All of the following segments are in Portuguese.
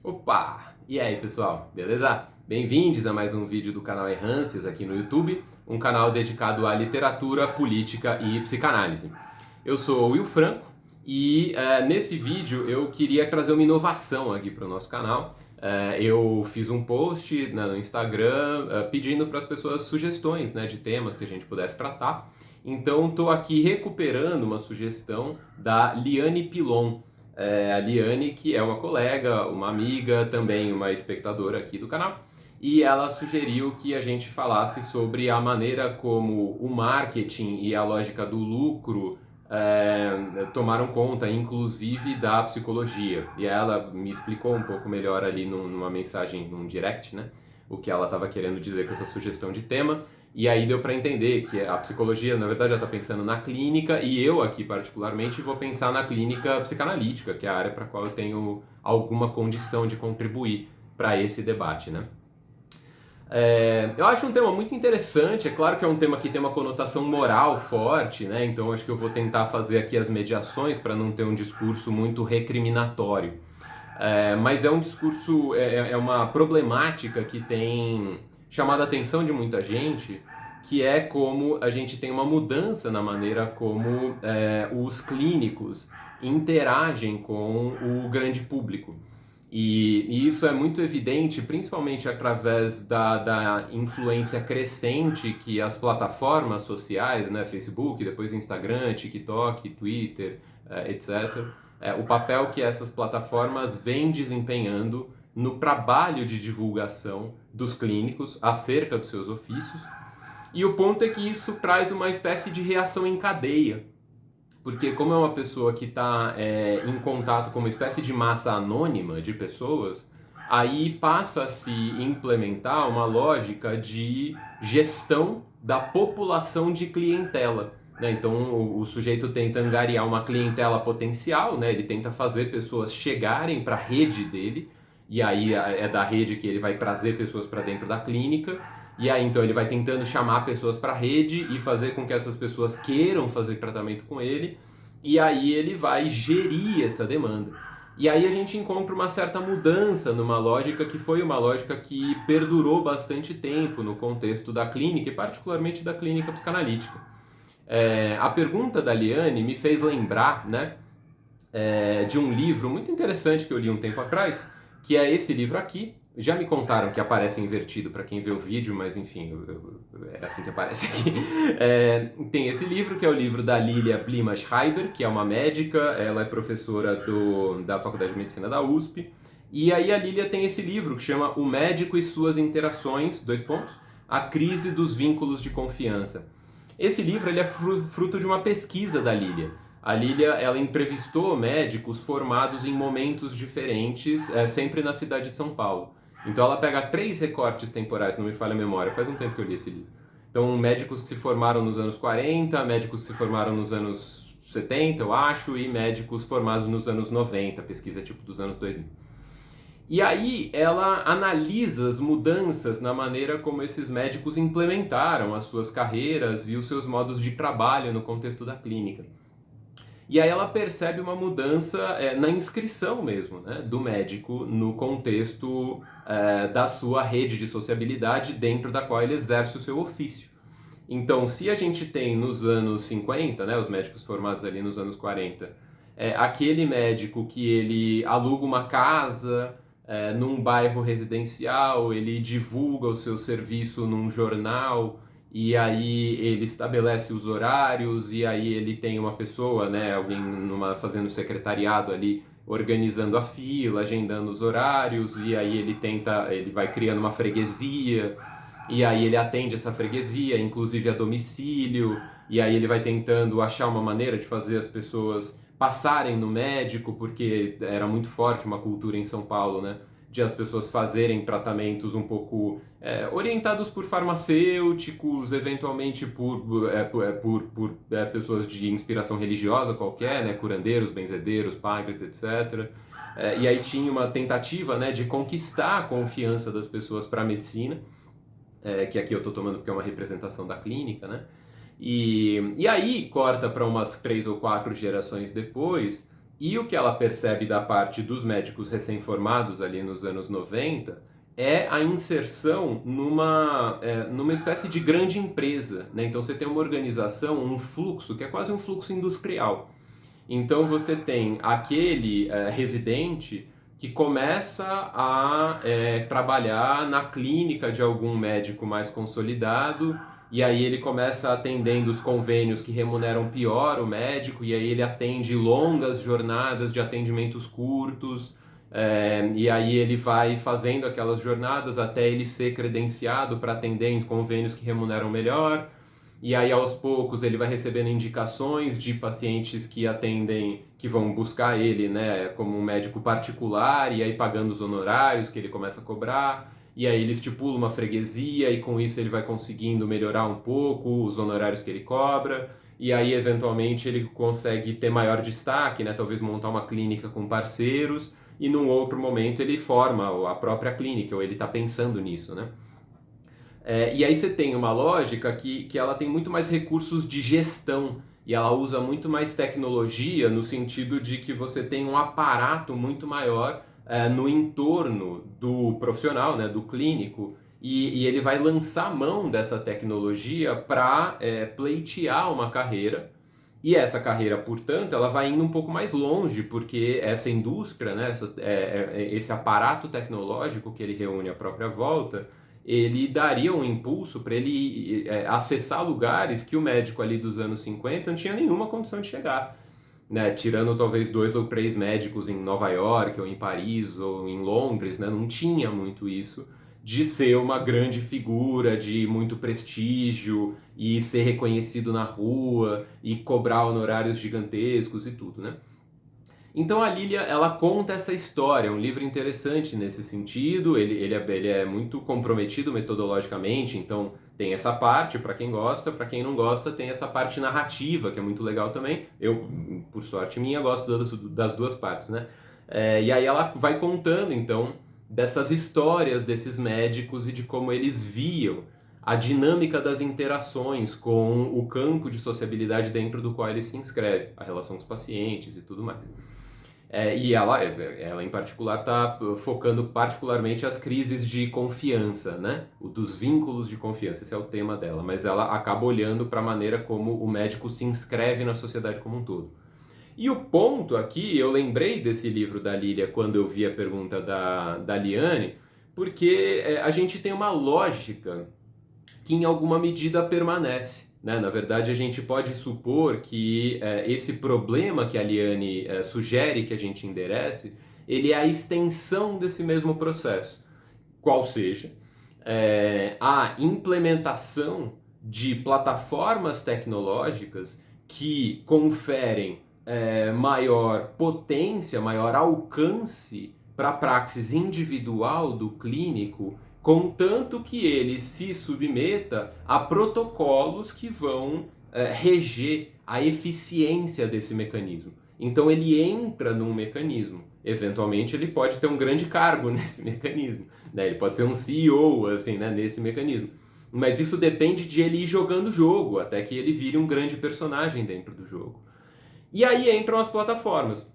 Opa! E aí, pessoal, beleza? Bem-vindos a mais um vídeo do canal Errâncias aqui no YouTube, um canal dedicado à literatura, política e psicanálise. Eu sou o Will Franco e nesse vídeo eu queria trazer uma inovação aqui para o nosso canal. Eu fiz um post no Instagram pedindo para as pessoas sugestões, né, de temas que a gente pudesse tratar. Então estou aqui recuperando uma sugestão da Liane Pilon. A Liane, que é uma colega, uma amiga, também uma espectadora aqui do canal, e ela sugeriu que a gente falasse sobre a maneira como o marketing e a lógica do lucro tomaram conta, inclusive, da psicologia. E ela me explicou um pouco melhor ali numa mensagem, num direct, né? O que ela estava querendo dizer com essa sugestão de tema. E aí deu para entender que a psicologia, na verdade, já está pensando na clínica e eu aqui, particularmente, vou pensar na clínica psicanalítica, que é a área para a qual eu tenho alguma condição de contribuir para esse debate, né? Eu acho um tema muito interessante, é claro que é um tema que tem uma conotação moral forte, né? Então acho que eu vou tentar fazer aqui as mediações para não ter um discurso muito recriminatório. Mas é um discurso, é uma problemática que tem chamado a atenção de muita gente, que é como a gente tem uma mudança na maneira como os clínicos interagem com o grande público. E isso é muito evidente, principalmente através da influência crescente que as plataformas sociais, né, Facebook, depois Instagram, TikTok, Twitter, etc., o papel que essas plataformas vêm desempenhando no trabalho de divulgação dos clínicos acerca dos seus ofícios. E o ponto é que isso traz uma espécie de reação em cadeia, porque como é uma pessoa que está em contato com uma espécie de massa anônima de pessoas, aí passa a se implementar uma lógica de gestão da população de clientela. Né? Então o sujeito tenta angariar uma clientela potencial, né? Ele tenta fazer pessoas chegarem para a rede dele, e aí é da rede que ele vai trazer pessoas para dentro da clínica, e aí então ele vai tentando chamar pessoas para a rede e fazer com que essas pessoas queiram fazer tratamento com ele, e aí ele vai gerir essa demanda. E aí a gente encontra uma certa mudança numa lógica que foi uma lógica que perdurou bastante tempo no contexto da clínica, e particularmente da clínica psicanalítica. A pergunta da Liane me fez lembrar, né, de um livro muito interessante que eu li um tempo atrás, que é esse livro aqui. Já me contaram que aparece invertido para quem vê o vídeo, mas enfim, é assim que aparece aqui. Tem esse livro, que é o livro da Lilia Blima-Schreiber, que é uma médica, ela é professora da Faculdade de Medicina da USP. E aí a Lilia tem esse livro que chama O Médico e Suas Interações, a crise dos vínculos de confiança. Esse livro ele é fruto de uma pesquisa da Lilia. A Lilia, ela entrevistou médicos formados em momentos diferentes, sempre na cidade de São Paulo. Então ela pega 3 recortes temporais, não me falha a memória, faz um tempo que eu li esse livro. Então médicos que se formaram nos anos 40, médicos que se formaram nos anos 70, eu acho, e médicos formados nos anos 90, pesquisa tipo dos anos 2000. E aí ela analisa as mudanças na maneira como esses médicos implementaram as suas carreiras e os seus modos de trabalho no contexto da clínica. E aí ela percebe uma mudança na inscrição mesmo, né, do médico no contexto da sua rede de sociabilidade dentro da qual ele exerce o seu ofício. Então, se a gente tem nos anos 50, né, os médicos formados ali nos anos 40, aquele médico que ele aluga uma casa num bairro residencial, ele divulga o seu serviço num jornal, e aí ele estabelece os horários, e aí ele tem uma pessoa, né, alguém fazendo secretariado ali, organizando a fila, agendando os horários, e aí ele vai criando uma freguesia, e aí ele atende essa freguesia, inclusive a domicílio, e aí ele vai tentando achar uma maneira de fazer as pessoas passarem no médico, porque era muito forte uma cultura em São Paulo, né? De as pessoas fazerem tratamentos um pouco orientados por farmacêuticos, eventualmente por pessoas de inspiração religiosa qualquer, né? Curandeiros, benzedeiros, padres, etc. E aí tinha uma tentativa, né, de conquistar a confiança das pessoas para a medicina, que aqui eu estou tomando porque é uma representação da clínica, né? E aí corta para umas 3 ou 4 gerações depois, E o que ela percebe da parte dos médicos recém-formados ali nos anos 90 é a inserção numa espécie de grande empresa, né? Então você tem uma organização, um fluxo, que é quase um fluxo industrial. Então você tem aquele residente que começa a trabalhar na clínica de algum médico mais consolidado, e aí ele começa atendendo os convênios que remuneram pior o médico, e aí ele atende longas jornadas de atendimentos curtos, e aí ele vai fazendo aquelas jornadas até ele ser credenciado para atender em convênios que remuneram melhor. E aí, aos poucos, ele vai recebendo indicações de pacientes que atendem, que vão buscar ele, né, como um médico particular, e aí pagando os honorários que ele começa a cobrar. E aí ele estipula uma freguesia, e com isso ele vai conseguindo melhorar um pouco os honorários que ele cobra. E aí, eventualmente, ele consegue ter maior destaque, né, talvez montar uma clínica com parceiros, e num outro momento ele forma a própria clínica, ou ele está pensando nisso, né? E aí você tem uma lógica que ela tem muito mais recursos de gestão e ela usa muito mais tecnologia no sentido de que você tem um aparato muito maior no entorno do profissional, né, do clínico, e ele vai lançar mão dessa tecnologia para pleitear uma carreira. E essa carreira, portanto, ela vai indo um pouco mais longe, porque essa indústria, né, esse aparato tecnológico que ele reúne à própria volta, ele daria um impulso para ele acessar lugares que o médico ali dos anos 50 não tinha nenhuma condição de chegar, né? Tirando talvez 2 ou 3 médicos em Nova York, ou em Paris, ou em Londres, né? Não tinha muito isso de ser uma grande figura, de muito prestígio, e ser reconhecido na rua, e cobrar honorários gigantescos e tudo, né? Então a Lilia, ela conta essa história, é um livro interessante nesse sentido, ele é muito comprometido metodologicamente, então tem essa parte para quem gosta, para quem não gosta tem essa parte narrativa, que é muito legal também. Eu, por sorte minha, gosto das duas partes, né? E aí ela vai contando, então, dessas histórias desses médicos e de como eles viam a dinâmica das interações com o campo de sociabilidade dentro do qual ele se inscreve, a relação com os pacientes e tudo mais. E ela em particular está focando particularmente as crises de confiança, né? O dos vínculos de confiança, esse é o tema dela, mas ela acaba olhando para a maneira como o médico se inscreve na sociedade como um todo. E o ponto aqui, eu lembrei desse livro da Lília quando eu vi a pergunta da Liane, porque a gente tem uma lógica que em alguma medida permanece, né? Na verdade, a gente pode supor que esse problema que a Liane sugere que a gente enderece, ele é a extensão desse mesmo processo. Qual seja, a implementação de plataformas tecnológicas que conferem maior potência, maior alcance para a praxis individual do clínico, contanto que ele se submeta a protocolos que vão reger a eficiência desse mecanismo. Então ele entra num mecanismo. Eventualmente ele pode ter um grande cargo nesse mecanismo, né? Ele pode ser um CEO assim, né, nesse mecanismo. Mas isso depende de ele ir jogando o jogo, até que ele vire um grande personagem dentro do jogo. E aí entram as plataformas.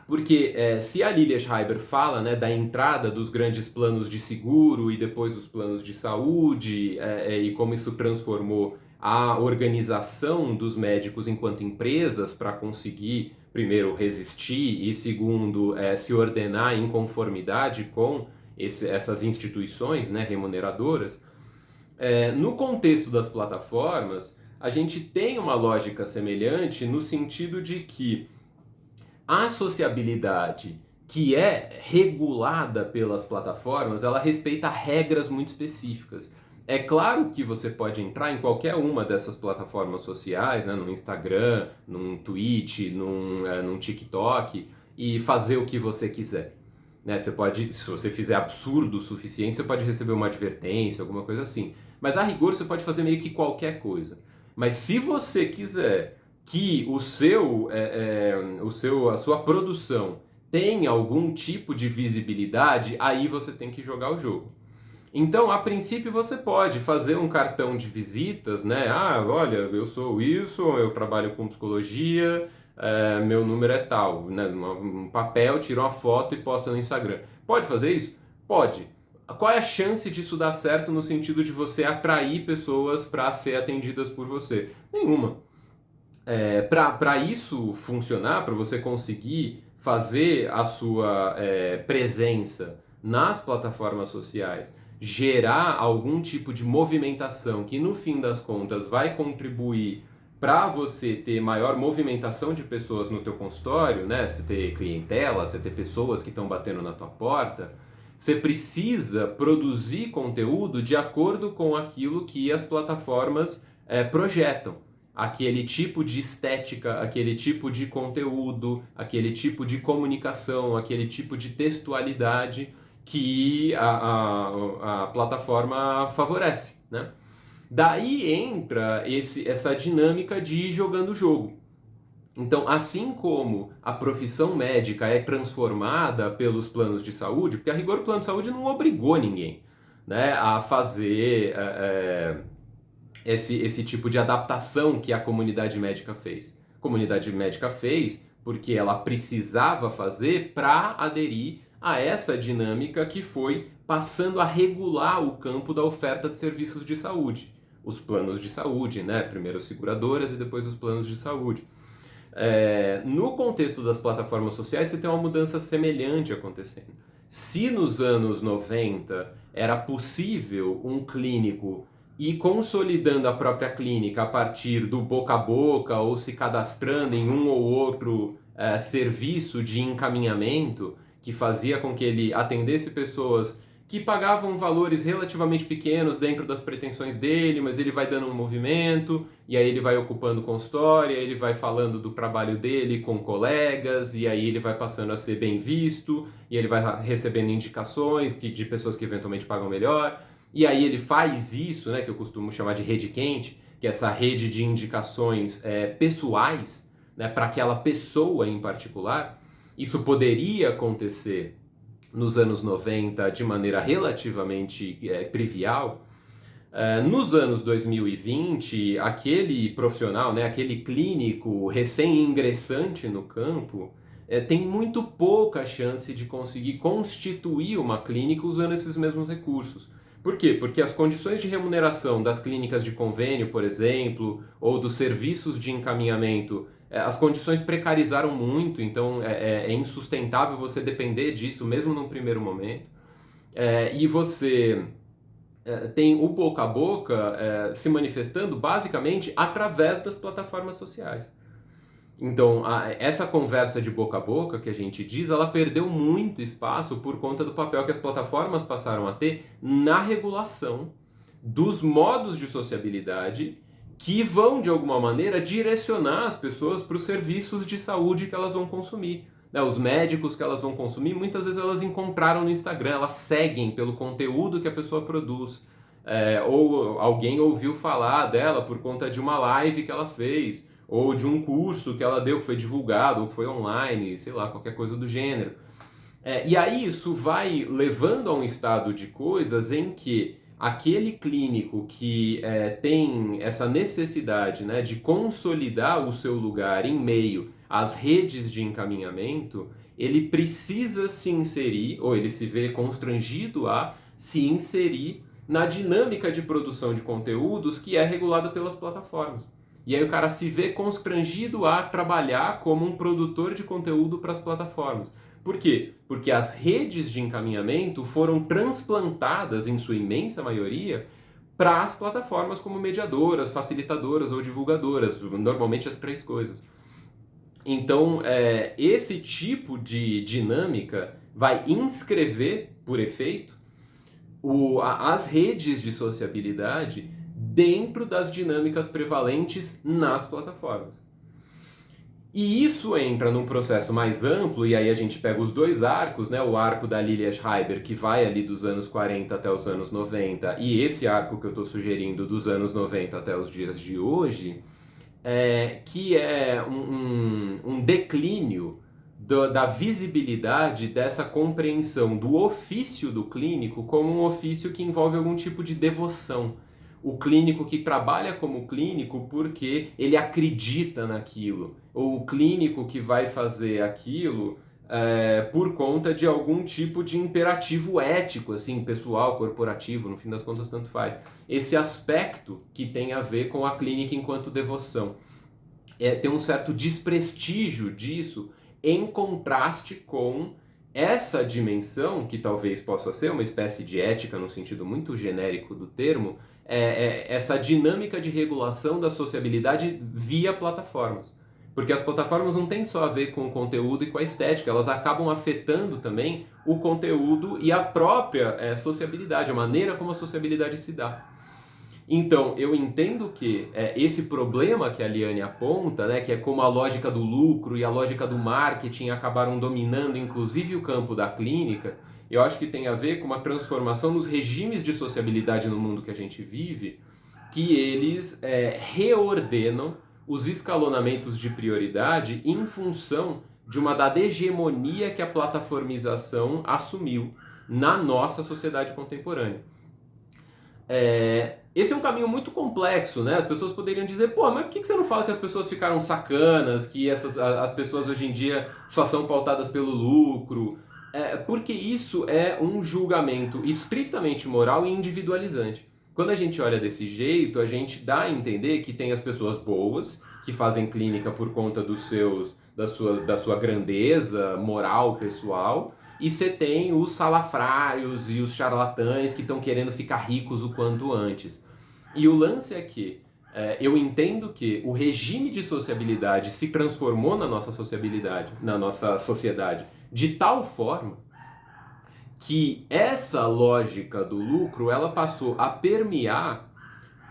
Porque se a Lilia Schreiber fala, né, da entrada dos grandes planos de seguro e depois dos planos de saúde e como isso transformou a organização dos médicos enquanto empresas para conseguir, primeiro, resistir e, segundo, se ordenar em conformidade com essas instituições, né, remuneradoras, no contexto das plataformas, a gente tem uma lógica semelhante no sentido de que a sociabilidade que é regulada pelas plataformas, ela respeita regras muito específicas. É claro que você pode entrar em qualquer uma dessas plataformas sociais, né, no Instagram, num Twitch, num TikTok, e fazer o que você quiser. Né? Você pode, se você fizer absurdo o suficiente, você pode receber uma advertência, alguma coisa assim. Mas a rigor você pode fazer meio que qualquer coisa. Mas se você quiser que a sua produção tenha algum tipo de visibilidade, aí você tem que jogar o jogo. Então, a princípio, você pode fazer um cartão de visitas, né? Ah, olha, eu sou o Wilson, eu trabalho com psicologia, meu número é tal, né? Um papel, tira uma foto e posta no Instagram. Pode fazer isso? Pode. Qual é a chance disso dar certo no sentido de você atrair pessoas para ser atendidas por você? Nenhuma. Para isso funcionar, para você conseguir fazer a sua presença nas plataformas sociais, gerar algum tipo de movimentação que no fim das contas vai contribuir para você ter maior movimentação de pessoas no teu consultório, né? Você ter clientela, você ter pessoas que estão batendo na tua porta, você precisa produzir conteúdo de acordo com aquilo que as plataformas projetam. Aquele tipo de estética, aquele tipo de conteúdo, aquele tipo de comunicação, aquele tipo de textualidade que a plataforma favorece, né? Daí entra essa dinâmica de ir jogando o jogo. Então, assim como a profissão médica é transformada pelos planos de saúde, porque a rigor o plano de saúde não obrigou ninguém, né, a fazer esse tipo de adaptação que a comunidade médica fez. A comunidade médica fez porque ela precisava fazer para aderir a essa dinâmica que foi passando a regular o campo da oferta de serviços de saúde. Os planos de saúde, né? Primeiro as seguradoras e depois os planos de saúde. No contexto das plataformas sociais, você tem uma mudança semelhante acontecendo. Se nos anos 90 era possível um clínico ir consolidando a própria clínica a partir do boca a boca ou se cadastrando em um ou outro serviço de encaminhamento que fazia com que ele atendesse pessoas que pagavam valores relativamente pequenos dentro das pretensões dele, mas ele vai dando um movimento, e aí ele vai ocupando consultório, ele vai falando do trabalho dele com colegas, e aí ele vai passando a ser bem visto, e ele vai recebendo indicações de pessoas que eventualmente pagam melhor, e aí ele faz isso, né, que eu costumo chamar de rede quente, que é essa rede de indicações pessoais, né, para aquela pessoa em particular. Isso poderia acontecer nos anos 90 de maneira relativamente trivial. Nos anos 2020, aquele profissional, né, aquele clínico recém-ingressante no campo, tem muito pouca chance de conseguir constituir uma clínica usando esses mesmos recursos. Por quê? Porque as condições de remuneração das clínicas de convênio, por exemplo, ou dos serviços de encaminhamento, as condições precarizaram muito, então é insustentável você depender disso, mesmo num primeiro momento. E você tem o boca a boca se manifestando basicamente através das plataformas sociais. Então, essa conversa de boca a boca que a gente diz, ela perdeu muito espaço por conta do papel que as plataformas passaram a ter na regulação dos modos de sociabilidade que vão, de alguma maneira, direcionar as pessoas para os serviços de saúde que elas vão consumir. Os médicos que elas vão consumir, muitas vezes elas encontraram no Instagram, elas seguem pelo conteúdo que a pessoa produz. Ou alguém ouviu falar dela por conta de uma live que ela fez, ou de um curso que ela deu, que foi divulgado, ou que foi online, sei lá, qualquer coisa do gênero. E aí isso vai levando a um estado de coisas em que aquele clínico que tem essa necessidade, né, de consolidar o seu lugar em meio às redes de encaminhamento, ele precisa se inserir, ou ele se vê constrangido a se inserir na dinâmica de produção de conteúdos que é regulada pelas plataformas. E aí o cara se vê constrangido a trabalhar como um produtor de conteúdo para as plataformas. Por quê? Porque as redes de encaminhamento foram transplantadas, em sua imensa maioria, para as plataformas como mediadoras, facilitadoras ou divulgadoras, normalmente as três coisas. Então, esse tipo de dinâmica vai inscrever, por efeito, as redes de sociabilidade dentro das dinâmicas prevalentes nas plataformas. E isso entra num processo mais amplo, e aí a gente pega os dois arcos, né? O arco da Lilia Schreiber, que vai ali dos anos 40 até os anos 90, e esse arco que eu estou sugerindo dos anos 90 até os dias de hoje, que é um declínio da visibilidade dessa compreensão do ofício do clínico como um ofício que envolve algum tipo de devoção, o clínico que trabalha como clínico porque ele acredita naquilo, ou o clínico que vai fazer aquilo por conta de algum tipo de imperativo ético, assim, pessoal, corporativo, no fim das contas tanto faz. Esse aspecto que tem a ver com a clínica enquanto devoção. Tem um certo desprestígio disso em contraste com essa dimensão, que talvez possa ser uma espécie de ética no sentido muito genérico do termo, essa dinâmica de regulação da sociabilidade via plataformas. Porque as plataformas não têm só a ver com o conteúdo e com a estética, elas acabam afetando também o conteúdo e a própria sociabilidade, a maneira como a sociabilidade se dá. Então, eu entendo que esse problema que a Liane aponta, né, que é como a lógica do lucro e a lógica do marketing acabaram dominando inclusive o campo da clínica, eu acho que tem a ver com uma transformação nos regimes de sociabilidade no mundo que a gente vive, que eles reordenam os escalonamentos de prioridade em função de uma dada hegemonia que a plataformização assumiu na nossa sociedade contemporânea. Esse é um caminho muito complexo, né? As pessoas poderiam dizer, pô, mas por que você não fala que as pessoas ficaram sacanas, que as pessoas hoje em dia só são pautadas pelo lucro? Porque isso é um julgamento estritamente moral e individualizante. Quando a gente olha desse jeito, a gente dá a entender que tem as pessoas boas, que fazem clínica por conta da sua grandeza moral, pessoal, e você tem os salafrários e os charlatães que estão querendo ficar ricos o quanto antes. E o lance é que eu entendo que o regime de sociabilidade se transformou na nossa sociabilidade, na nossa sociedade, de tal forma que essa lógica do lucro ela passou a permear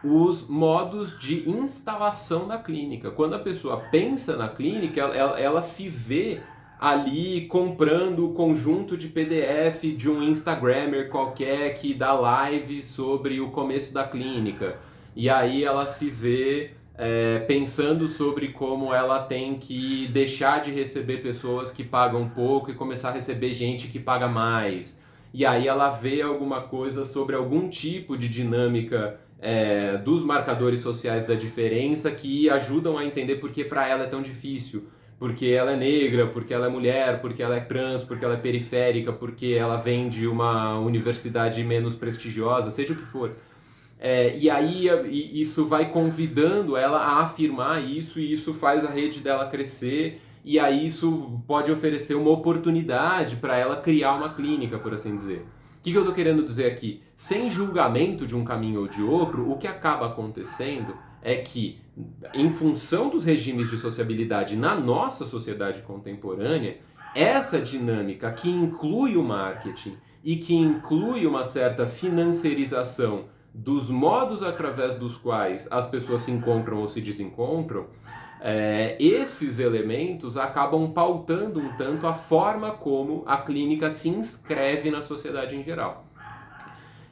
os modos de instalação da clínica. Quando a pessoa pensa na clínica, ela se vê ali comprando o conjunto de PDF de um Instagrammer qualquer que dá live sobre o começo da clínica. E aí ela se vê pensando sobre como ela tem que deixar de receber pessoas que pagam pouco e começar a receber gente que paga mais. E aí ela vê alguma coisa sobre algum tipo de dinâmica dos marcadores sociais da diferença que ajudam a entender por que para ela é tão difícil. Porque ela é negra, porque ela é mulher, porque ela é trans, porque ela é periférica, porque ela vem de uma universidade menos prestigiosa, seja o que for. E aí isso vai convidando ela a afirmar isso, e isso faz a rede dela crescer, e aí isso pode oferecer uma oportunidade para ela criar uma clínica, por assim dizer. O que eu estou querendo dizer aqui? Sem julgamento de um caminho ou de outro, o que acaba acontecendo é que, em função dos regimes de sociabilidade na nossa sociedade contemporânea, essa dinâmica que inclui o marketing e que inclui uma certa financiarização dos modos através dos quais as pessoas se encontram ou se desencontram, esses elementos acabam pautando um tanto a forma como a clínica se inscreve na sociedade em geral.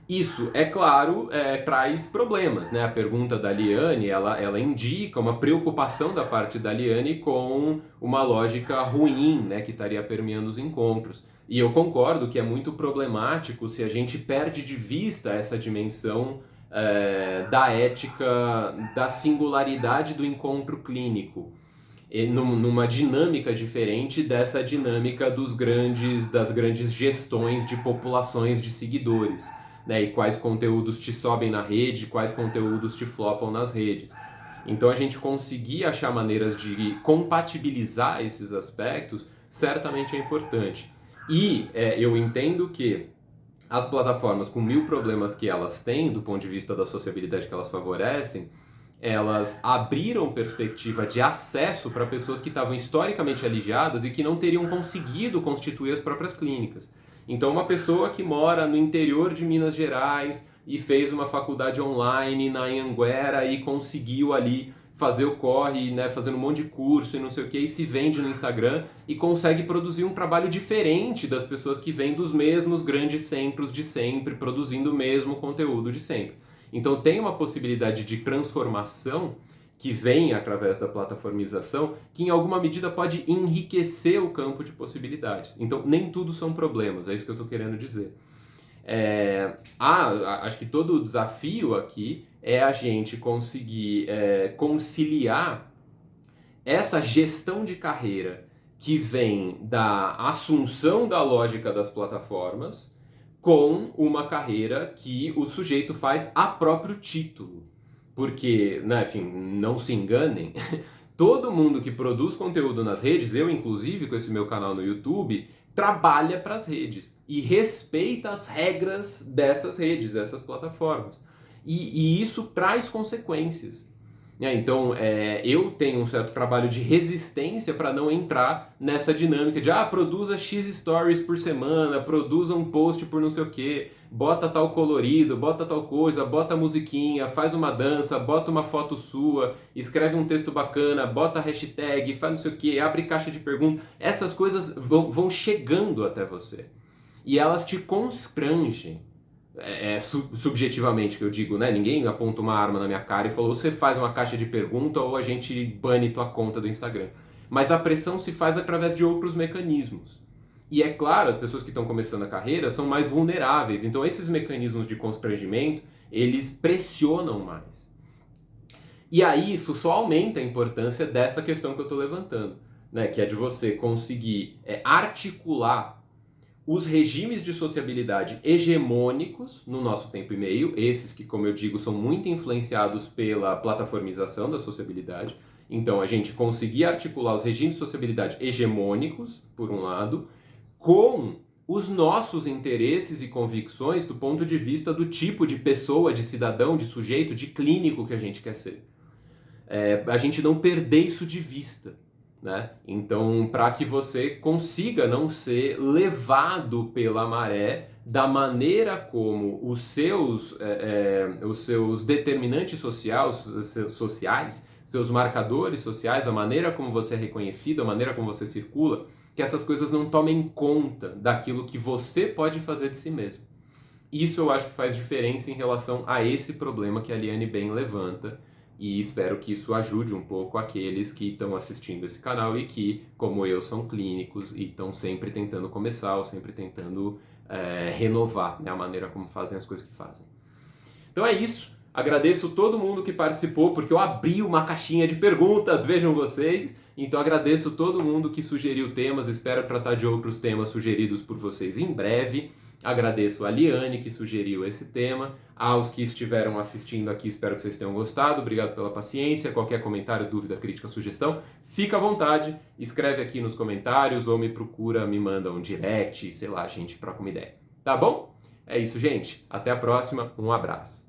Isso, é claro, traz problemas, né? A pergunta da Liane, ela indica uma preocupação da parte da Liane com uma lógica ruim, né, que estaria permeando os encontros. E eu concordo que é muito problemático se a gente perde de vista essa dimensão da ética, da singularidade do encontro clínico, numa dinâmica diferente dessa dinâmica das grandes gestões de populações de seguidores, né? E quais conteúdos te sobem na rede, quais conteúdos te flopam nas redes. Então a gente conseguir achar maneiras de compatibilizar esses aspectos certamente é importante. E eu entendo que as plataformas, com 1000 problemas que elas têm, do ponto de vista da sociabilidade que elas favorecem, elas abriram perspectiva de acesso para pessoas que estavam historicamente alijadas e que não teriam conseguido constituir as próprias clínicas. Então, uma pessoa que mora no interior de Minas Gerais e fez uma faculdade online na Anhanguera e conseguiu ali fazer o corre, né, fazendo um monte de curso e não sei o que, e se vende no Instagram e consegue produzir um trabalho diferente das pessoas que vêm dos mesmos grandes centros de sempre, produzindo o mesmo conteúdo de sempre. Então tem uma possibilidade de transformação que vem através da plataformização, que em alguma medida pode enriquecer o campo de possibilidades. Então nem tudo são problemas, é isso que eu estou querendo dizer. Acho que todo o desafio aqui é a gente conseguir conciliar essa gestão de carreira que vem da assunção da lógica das plataformas com uma carreira que o sujeito faz a próprio título. Porque, né, enfim, não se enganem, todo mundo que produz conteúdo nas redes, eu inclusive com esse meu canal no YouTube, trabalha para as redes e respeita as regras dessas redes, dessas plataformas. E isso traz consequências. Então, eu tenho um certo trabalho de resistência para não entrar nessa dinâmica de produza X stories por semana, produza um post por não sei o quê, bota tal colorido, bota tal coisa, bota musiquinha, faz uma dança, bota uma foto sua, escreve um texto bacana, bota hashtag, faz não sei o quê, abre caixa de perguntas. Essas coisas vão chegando até você e elas te constrangem. Subjetivamente que eu digo, né? Ninguém aponta uma arma na minha cara e falou: você faz uma caixa de pergunta ou a gente bane tua conta do Instagram. Mas a pressão se faz através de outros mecanismos. E é claro, as pessoas que estão começando a carreira são mais vulneráveis. Então esses mecanismos de constrangimento, eles pressionam mais. E aí isso só aumenta a importância dessa questão que eu estou levantando, né? Que é de você conseguir articular os regimes de sociabilidade hegemônicos no nosso tempo e meio, esses que, como eu digo, são muito influenciados pela plataformização da sociabilidade. Então, a gente conseguir articular os regimes de sociabilidade hegemônicos, por um lado, com os nossos interesses e convicções do ponto de vista do tipo de pessoa, de cidadão, de sujeito, de clínico que a gente quer ser. A gente não perder isso de vista. Né? Então, para que você consiga não ser levado pela maré da maneira como os seus determinantes sociais, seus marcadores sociais, a maneira como você é reconhecido, a maneira como você circula, que essas coisas não tomem conta daquilo que você pode fazer de si mesmo. Isso eu acho que faz diferença em relação a esse problema que a Liane bem levanta. E espero que isso ajude um pouco aqueles que estão assistindo esse canal e que, como eu, são clínicos e estão sempre tentando começar ou sempre tentando renovar, né, a maneira como fazem as coisas que fazem. Então é isso. Agradeço todo mundo que participou, porque eu abri uma caixinha de perguntas, vejam vocês. Então agradeço todo mundo que sugeriu temas, espero tratar de outros temas sugeridos por vocês em breve. Agradeço a Liane que sugeriu esse tema, aos que estiveram assistindo aqui, espero que vocês tenham gostado, obrigado pela paciência, qualquer comentário, dúvida, crítica, sugestão, fica à vontade, escreve aqui nos comentários ou me procura, me manda um direct, sei lá, a gente troca uma ideia, tá bom? É isso, gente, até a próxima, um abraço.